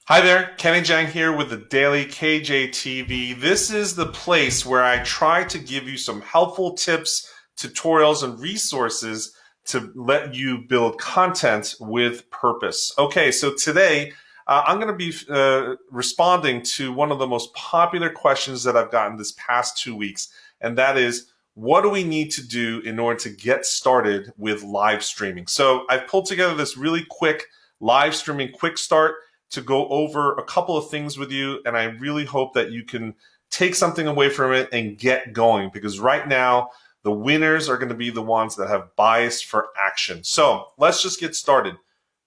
Hi there, Kenny Jang here with the Daily KJTV. This is the place where I try to give you some helpful tips, tutorials, and resources to let you build content with purpose. Okay, so today I'm going to be responding to one of the most popular questions that I've gotten this past 2 weeks, and that is, what do we need to do in order to get started with live streaming? So I've pulled together this really quick live streaming quick start to go over a couple of things with you, and I really hope that you can take something away from it and get going, because right now the winners are going to be the ones that have bias for action. So let's just get started.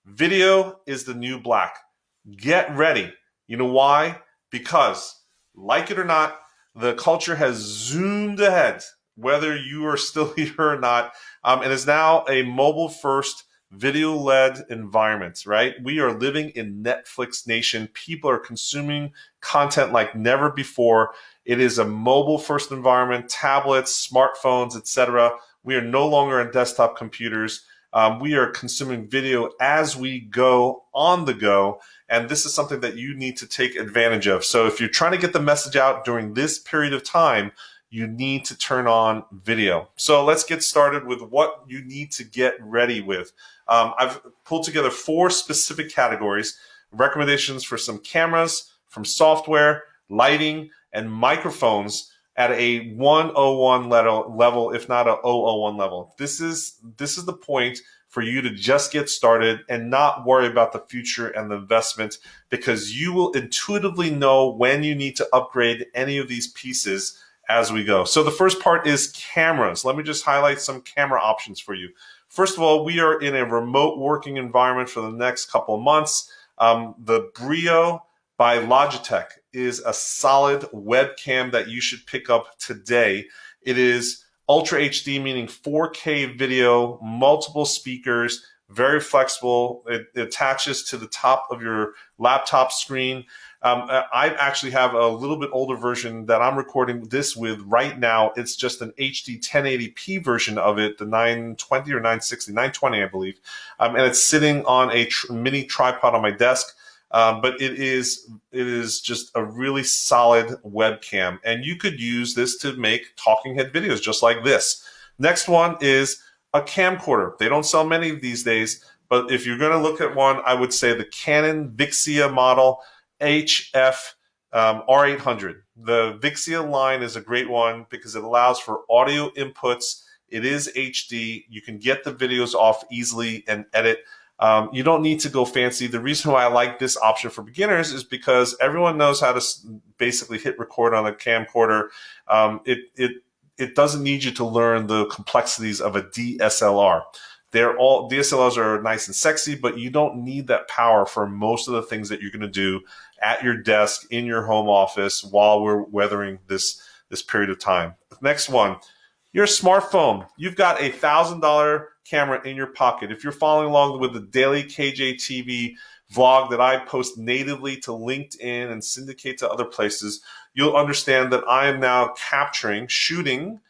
Video is the new black. Get ready. You know why? Because, like it or not, the culture has zoomed ahead, whether you are still here or not, and is now a mobile first video led environment, right? We are living in Netflix nation. People are consuming content like never before. It is a mobile first environment, tablets, smartphones, etc. We are no longer on desktop computers. We are consuming video as we go on the go. And this is something that you need to take advantage of. So if you're trying to get the message out during this period of time, you need to turn on video. So let's get started with what you need to get ready with. I've pulled together 4 specific categories, recommendations for some cameras, from software, lighting, and microphones at a 101 level, if not a 001 level. This is the point for you to just get started and not worry about the future and the investment, because you will intuitively know when you need to upgrade any of these pieces as we go. So the first part is cameras. Let me just highlight some camera options for you. First of all, we are in a remote working environment for the next couple of months. The Brio by Logitech is a solid webcam that you should pick up today. It is Ultra HD, meaning 4K video, multiple speakers, very flexible. It attaches to the top of your laptop screen. I actually have a little bit older version that I'm recording this with right now. It's just an HD 1080p version of it, the 920 or 960, 920, I believe. And it's sitting on a mini tripod on my desk. But it is just a really solid webcam, and you could use this to make talking head videos just like this. Next one is a camcorder. They don't sell many these days, but if you're going to look at one, I would say the Canon Vixia model HF R800. The Vixia line is a great one because it allows for audio inputs. It is HD. You can get the videos off easily and edit. You don't need to go fancy. The reason why I like this option for beginners is because everyone knows how to basically hit record on a camcorder. It doesn't need you to learn the complexities of a DSLR. DSLRs are nice and sexy, but you don't need that power for most of the things that you're going to do at your desk in your home office while we're weathering this period of time. Next one, your smartphone. You've got $1,000 camera in your pocket. If you're following along with the daily KJTV vlog that I post natively to LinkedIn and syndicate to other places, you'll understand that I am now capturing, shooting,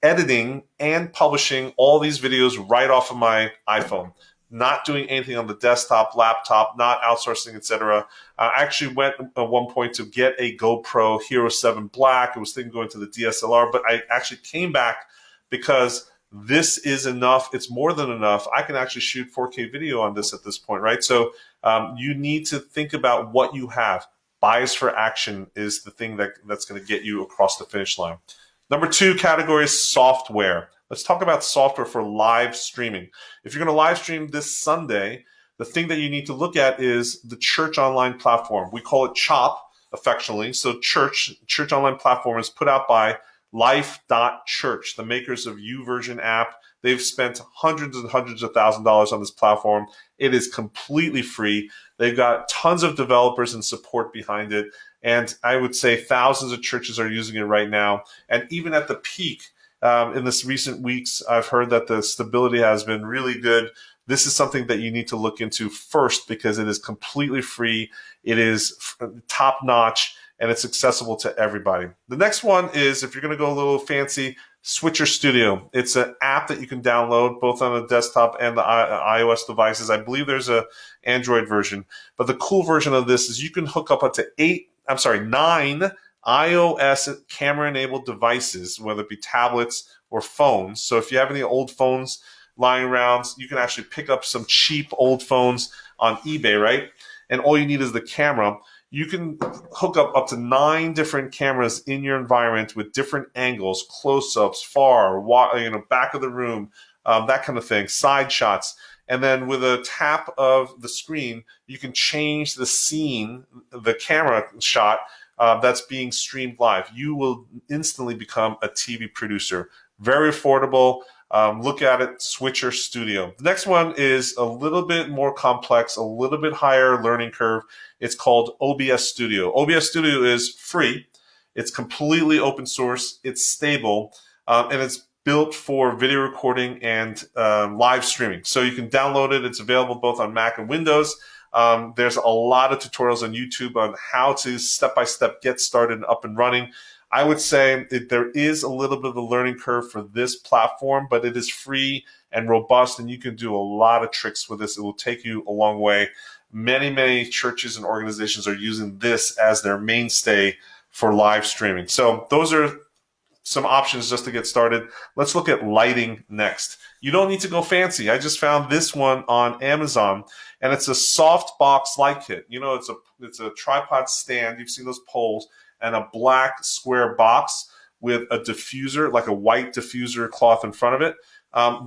editing, and publishing all these videos right off of my iPhone. Not doing anything on the desktop, laptop, not outsourcing, etc. I actually went at one point to get a GoPro Hero 7 Black. I was thinking going to the DSLR, but I actually came back because this is enough. It's more than enough. I can actually shoot 4K video on this at this point, right? So you need to think about what you have. Bias for action is the thing that's going to get you across the finish line. Number 2 category is software. Let's talk about software for live streaming. If you're going to live stream this Sunday, the thing that you need to look at is the Church Online platform. We call it CHOP affectionately. So Church Online platform is put out by Life.Church, the makers of YouVersion app. They've spent hundreds and hundreds of $1,000s on this platform. It is completely free. They've got tons of developers and support behind it. And I would say thousands of churches are using it right now. And even at the peak, in this recent weeks, I've heard that the stability has been really good. This is something that you need to look into first because it is completely free. It is top notch and it's accessible to everybody. The next one is, if you're going to go a little fancy, Switcher Studio. It's an app that you can download both on the desktop and the iOS devices. I believe there's a Android version, but the cool version of this is you can hook up to 9 iOS camera-enabled devices, whether it be tablets or phones. So if you have any old phones lying around, you can actually pick up some cheap old phones on eBay, right? And all you need is the camera. You can hook up to 9 different cameras in your environment with different angles, close-ups, far, back of the room, that kind of thing, side shots. And then with a tap of the screen, you can change the scene, the camera shot that's being streamed live. You will instantly become a TV producer. Very affordable. Look at it, Switcher Studio. The next one is a little bit more complex, a little bit higher learning curve. It's called OBS Studio. OBS Studio is free. It's completely open source. It's stable, and it's built for video recording and live streaming. So you can download it. It's available both on Mac and Windows. There's a lot of tutorials on YouTube on how to step-by-step get started and up and running. I would say that there is a little bit of a learning curve for this platform, but it is free and robust, and you can do a lot of tricks with this. It will take you a long way. Many churches and organizations are using this as their mainstay for live streaming. So those are some options just to get started. Let's look at lighting next. You don't need to go fancy. I just found this one on Amazon, and it's a soft box light kit. You know, it's a tripod stand. You've seen those poles, and a black square box with a diffuser, like a white diffuser cloth in front of it.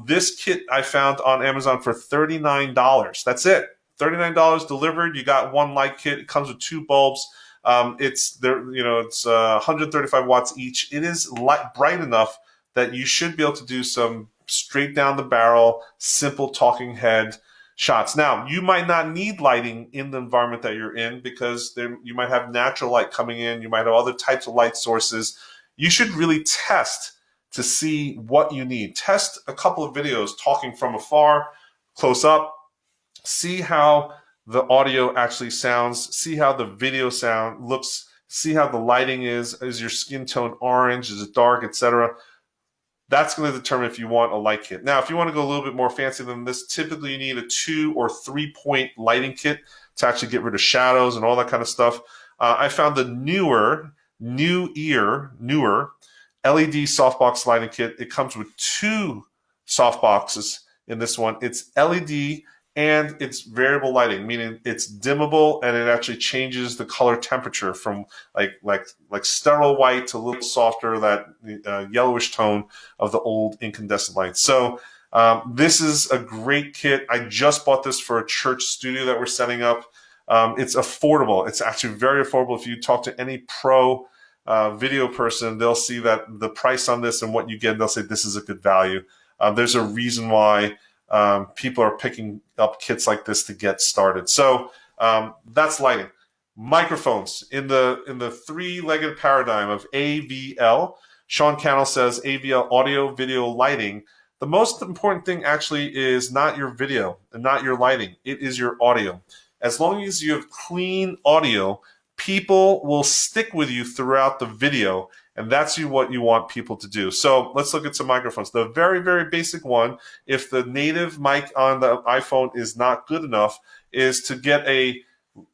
This kit I found on Amazon for $39. That's it. $39 delivered. You got one light kit. It comes with 2 bulbs. It's 135 watts each. It is bright enough that you should be able to do some straight down the barrel, simple talking head shots. Now, you might not need lighting in the environment that you're in because you might have natural light coming in. You might have other types of light sources. You should really test to see what you need. Test a couple of videos talking from afar, close up, see how the audio actually sounds, see how the video sound looks, see how the lighting is your skin tone orange, is it dark, etc. That's going to determine if you want a light kit. Now, if you want to go a little bit more fancy than this, typically you need a 2 or 3 point lighting kit to actually get rid of shadows and all that kind of stuff. I found the newer LED softbox lighting kit. It comes with 2 softboxes in this one. It's LED and it's variable lighting, meaning it's dimmable and it actually changes the color temperature from like sterile white to a little softer, that yellowish tone of the old incandescent lights. So this is a great kit. I just bought this for a church studio that we're setting up. It's affordable. It's actually very affordable. If you talk to any pro video person, they'll see that the price on this and what you get, they'll say this is a good value. There's a reason why people are picking up kits like this to get started. So that's lighting. Microphones in the 3-legged paradigm of AVL. Sean Cannell says AVL, audio, video, lighting. The most important thing actually is not your video and not your lighting. It is your audio. As long as you have clean audio, people will stick with you throughout the video, and that's what you want people to do. So let's look at some microphones. The very, very basic one, if the native mic on the iPhone is not good enough, is to get a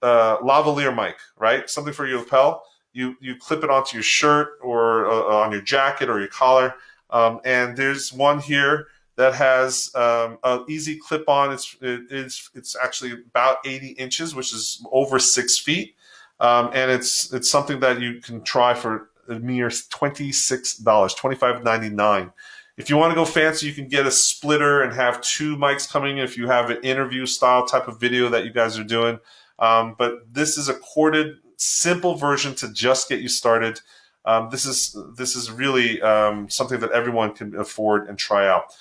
lavalier mic, right? Something for your lapel. You clip it onto your shirt or on your jacket or your collar. And there's one here that has an easy clip-on. It's actually about 80 inches, which is over 6 feet. And it's something that you can try for a mere $26, $25.99. If you want to go fancy, you can get a splitter and have 2 mics coming in if you have an interview style type of video that you guys are doing. But this is a corded, simple version to just get you started. This is really something that everyone can afford and try out.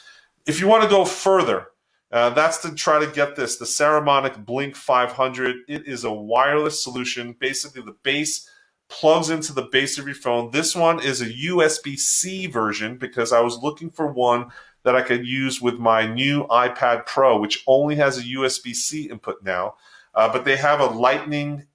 If you want to go further, that's to try to get the Saramonic Blink 500. It is a wireless solution. Basically, the base plugs into the base of your phone. This one is a USB-C version because I was looking for one that I could use with my new iPad Pro, which only has a USB-C input now. But they have a Lightning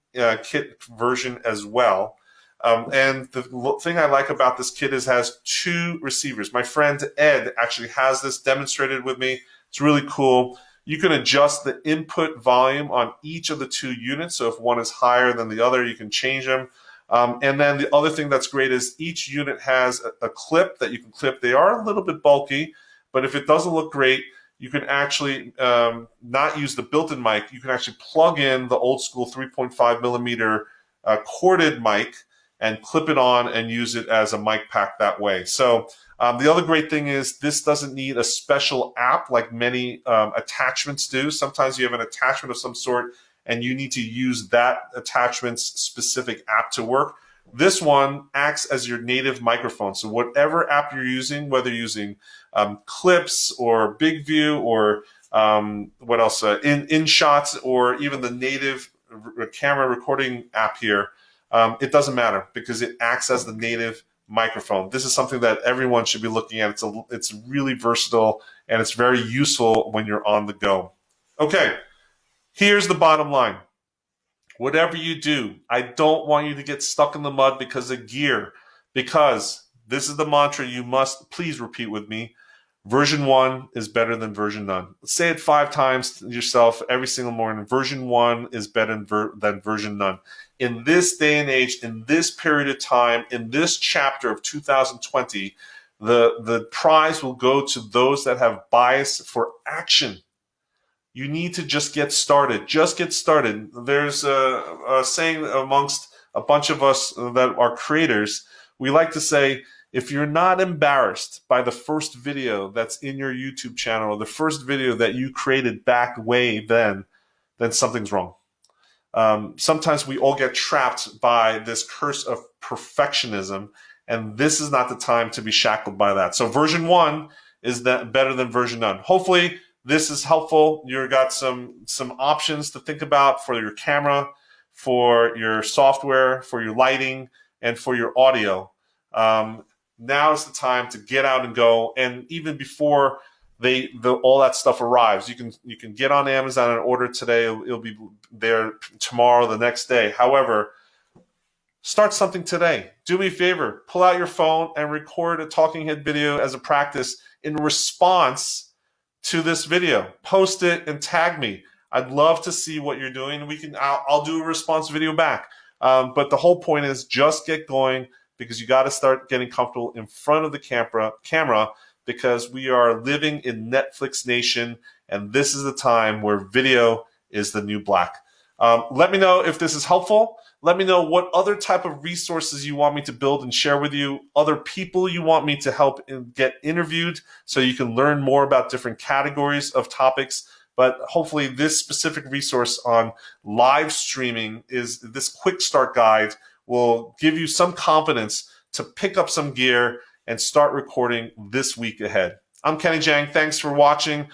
kit version as well. And the thing I like about this kit is it has 2 receivers. My friend Ed actually has this demonstrated with me. It's really cool. You can adjust the input volume on each of the 2 units. So if one is higher than the other, you can change them. And then the other thing that's great is each unit has a clip that you can clip. They are a little bit bulky, but if it doesn't look great, you can actually not use the built-in mic. You can actually plug in the old school 3.5 millimeter corded mic and clip it on and use it as a mic pack that way. So the other great thing is this doesn't need a special app like many attachments do. Sometimes you have an attachment of some sort and you need to use that attachment's specific app to work. This one acts as your native microphone. So whatever app you're using, whether you're using Clips or Big View or what else, InShots, or even the native camera recording app here, it doesn't matter because it acts as the native microphone. This is something that everyone should be looking at. It's really versatile and it's very useful when you're on the go. Okay, here's the bottom line. Whatever you do, I don't want you to get stuck in the mud because of gear, because this is the mantra you must please repeat with me. Version 1 is better than version none. Say it 5 times to yourself every single morning. Version 1 is better than version none. In this day and age, in this period of time, in this chapter of 2020, the prize will go to those that have bias for action. You need to just get started. Just get started. There's a saying amongst a bunch of us that are creators. We like to say, if you're not embarrassed by the first video that's in your YouTube channel or the first video that you created back way then something's wrong. Sometimes we all get trapped by this curse of perfectionism, and this is not the time to be shackled by that. So version 1 is better than version none. Hopefully this is helpful. You've got some options to think about for your camera, for your software, for your lighting, and for your audio. Now is the time to get out and go. And even before all that stuff arrives, you can get on Amazon and order today. It'll be there tomorrow, the next day. However, start something today. Do me a favor, pull out your phone and record a talking head video as a practice in response to this video. Post it and tag me. I'd love to see what you're doing. I'll do a response video back. But the whole point is just get going, because you got to start getting comfortable in front of the camera, because we are living in Netflix nation, and this is the time where video is the new black. Let me know if this is helpful. Let me know what other type of resources you want me to build and share with you, other people you want me to help get interviewed so you can learn more about different categories of topics. But hopefully this specific resource on live streaming, is this QuickStart guide, will give you some confidence to pick up some gear and start recording this week ahead. I'm Kenny Jang. Thanks for watching.